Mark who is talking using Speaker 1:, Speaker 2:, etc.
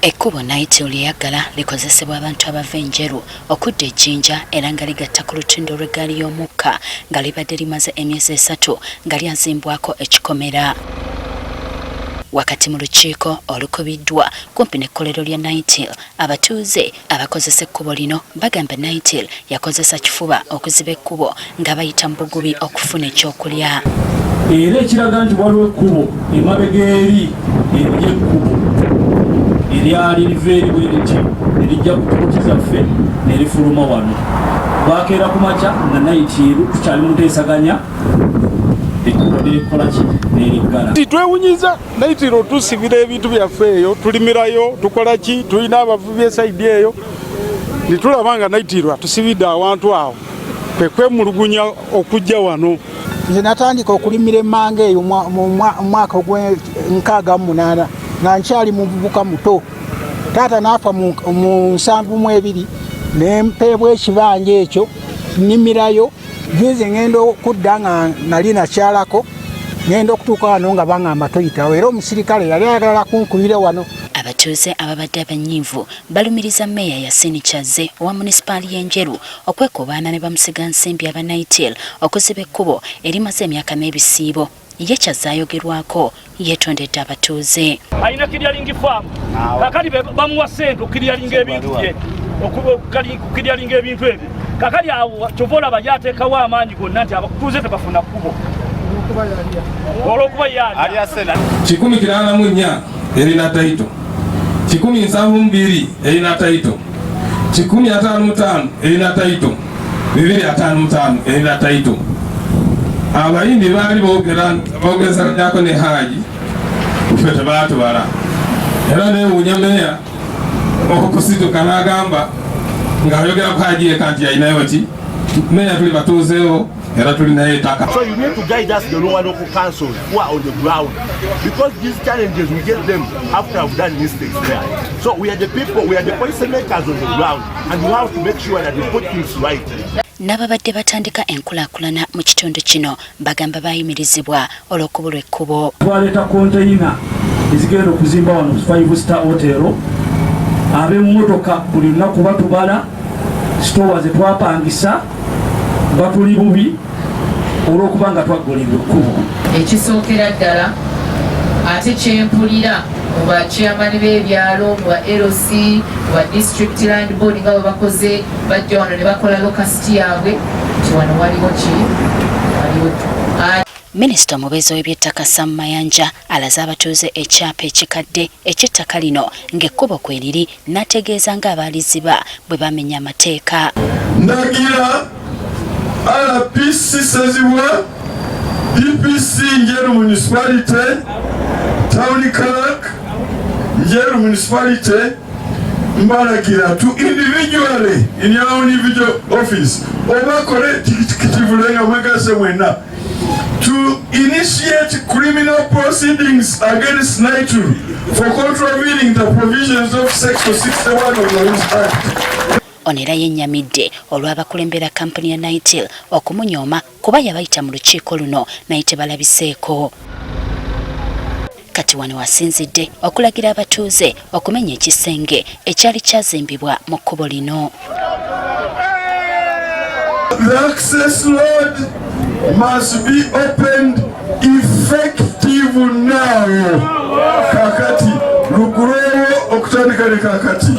Speaker 1: Ekkubo Naitl lyeyagala likozesebwa abantu abava enjeru okudda ejjinja era nga ligatta ku lutindo lw'eggaali y'omukka nga libadde limaze emyezi 3 nga lyazimbwako ekikomera. Wakati mu lukiiko olukubiddwa kumpi n'ekkolero lya Naitl, abatuuze abakozesa ekkubo lino bagamba Naitl yakozesa kifuba okuziba ekkubo nga bayita mu bugubi okufuna ekyokulya.
Speaker 2: Era ekiraga nti waliwo ekkubo emabega eri ery'ekkubo eryali liva eri bweriti nerijja ku kituuti zaffe nerifuluma wano. Bwakeera ku makya nga Naitl tukyali mu nteesaganya ekkubo lirikola ki neriggala.
Speaker 3: Twewunyiza Naitl otusibira ebintu byaffe eyo tulimirayo tukola ki tulina abavubi esayidi eyo nitulaba nga Naitl atusibidde awantu awo kwekwemulugunya okujja wano.
Speaker 4: Nze natandika okulimira emmanga eyo mu mwaka ogw'68 nga nkyali muvubuka muto. Taata naafa mu 72 nempeebwa ekibanja ekyo nnimirayo nze ngenda okudda nga nali nakyalako ngenda okutuuka wano nga baŋŋamba toyitawo era omusirikale yali ayagala kunkubira wano.
Speaker 1: Abatuuze ababadde abanyiivu balumiriza Meeya Yasin Kyazze owa munisipaali y'Enjeru okwekubaana ne bamusiga nsimbi aba Naitl okuziba ekkubo erimaze emyaka n'ebisiibo. Ye Kyazze ayogerwako yeetondedde abatuuze.
Speaker 2: Alina kiryalingi faamu kakali bamuwa ssente okiryalinga ebintu bye okiryalinga ebintu ebyo kakali awo kyova olaba yateekawo amaanyi gonna nti abatuuze tebafuna kkubo olw'okuba yali
Speaker 5: 194 erina taito 172 erina taito 155 erina taito 255 erina taito. Abayindi baali boogerezanyako ne Haji ffe tebaatubala era newuunya Meeya okusituka n'agamba ng'ayogera ku Haji eka nti yalinayo ki Meeya tuli batuuzeewo era tulinayo ettaka.
Speaker 6: So you need to guide us the local councils who are on the ground because these challenges we get them after we've done mistakes there. So we are the people, we are the policy makers on the ground and we have to make sure that we put things right.
Speaker 1: N'ababadde batandika enkulaakulana mu kitundu kino bagamba bayimirizibwa olw'okubulwa ekkubo.
Speaker 2: Twaleeta konteyina ezigenda okuzimba wano 5-star hotel. Ab'emmotoka buli lunaku batubala sitowa ze twapangisa batuli bubi olw'okuba nga twaggolebwa ekkubo.
Speaker 7: Ekisookera ddala ate kyempulira mu bachairman b'ebyalo mu ba LOC mu ba district land board nga bwe bakoze bajja wano ne bakola lokasiti yaabwe nti wano waliwo ki waliwo.
Speaker 1: Minisita omubeezi w'ebyettaka Sam Mayanja alaze abatuuze ekyapa ekikadde eky'ettaka lino ng'ekkubo kweriri n'ategeeza ng'abaaliziba bwe bamenya amateeka.
Speaker 8: Ndagira RPC Sezibwa DPC Njeru Municipality Town Clerk Njeru Municipality mbalagira to individually in your own individual office obakole tikitivulenga mwegase mwena to initiate criminal proceedings against Naitl for contravening the provisions of Section 61 of the Police Act.
Speaker 1: Onera yennyamidde olw'abakulembera kampuni ya Naitl okumunyooma kuba yabayita mu lukiiko luno naye tebalabiseeko. Kati wano wasinzidde okulagira abatuuze okumenya ekisenge ekyali kyazimbibwa mu kkubo lino.
Speaker 8: The access road must be opened effective now. Kakati lukulewo okutandika ne kakati.